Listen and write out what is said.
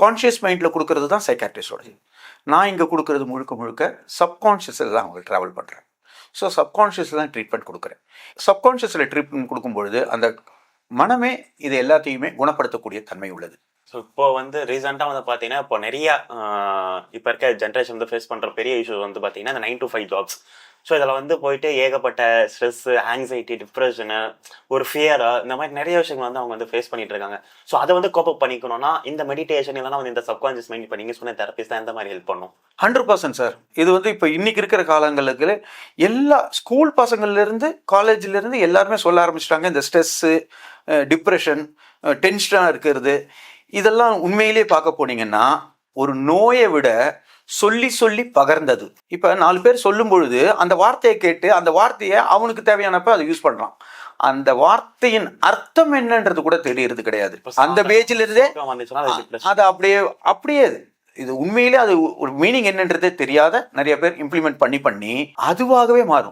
Conscious மைண்டில் கொடுக்கறது தான் சைக்காட்ரிஸ்டோட. நான் இங்கே கொடுக்கறது முழுக்க முழுக்க சப்கான்ஷியஸில் தான் அவங்க ட்ராவல் பண்ணுறேன். ஸோ சப்கான்ஷியஸில் தான் ட்ரீட்மெண்ட் கொடுக்குறேன். சப்கான்ஷியஸில் ட்ரீட்மெண்ட் கொடுக்கும்பொழுது அந்த மனமே இது எல்லாத்தையுமே குணப்படுத்தக்கூடிய தன்மை உள்ளது. ஸோ இப்போ வந்து ரீசெண்டாக வந்து பார்த்தீங்கன்னா இப்போ நிறைய இப்போ இருக்க ஜென்ரேஷன் வந்து ஃபேஸ் பண்ணுற பெரிய இஷ்யூ வந்து பார்த்தீங்கன்னா இந்த 9 to 5 ஜாப்ஸ். ஸோ இதில் வந்து போயிட்டு ஏகப்பட்ட ஸ்ட்ரெஸ்ஸு, ஆங்ஸைட்டி, டிப்ரெஷனு, ஒரு ஃபியரு, இந்த மாதிரி நிறைய விஷயங்கள் வந்து அவங்க வந்து ஃபேஸ் பண்ணிட்டு இருக்காங்க. ஸோ அதை வந்து கோப் அப் பண்ணிக்கணும்னா இந்த மெடிடேஷன் இல்லைனா வந்து இந்த சப்கான்ஷியஸ் மைண்ட் இப்போ நீங்கள் சொன்ன தெரபிஸ்ட் தான் எந்த மாதிரி ஹெல்ப் பண்ணும்? 100% சார். இது வந்து இப்போ இன்னைக்கு இருக்கிற காலங்களுக்கு எல்லா ஸ்கூல் பசங்கள்லேருந்து காலேஜ்லேருந்து எல்லாருமே சொல்ல ஆரம்பிச்சிட்டாங்க. இந்த ஸ்ட்ரெஸ்ஸு, டிப்ரெஷன், டென்ஷனாக இருக்கிறது, இதெல்லாம் உண்மையிலே பார்க்க போனீங்கன்னா ஒரு நோயை விட சொல்லி சொல்லி பகர்ந்தது. இப்போ 4 பேர் சொல்லும் பொழுது அந்த வார்த்தையை கேட்டு அந்த வார்த்தையை அவனுக்கு தேவையானப்ப அதை யூஸ் பண்ணுறான். அந்த வார்த்தையின் அர்த்தம் என்னன்றது கூட தெரியறது கிடையாது. அந்த பேஜில் இருந்தே அது அப்படியே இது உண்மையிலே அது ஒரு மீனிங் என்னன்றதே தெரியாத நிறைய பேர் இம்ப்ளிமெண்ட் பண்ணி அதுவாகவே மாறும்.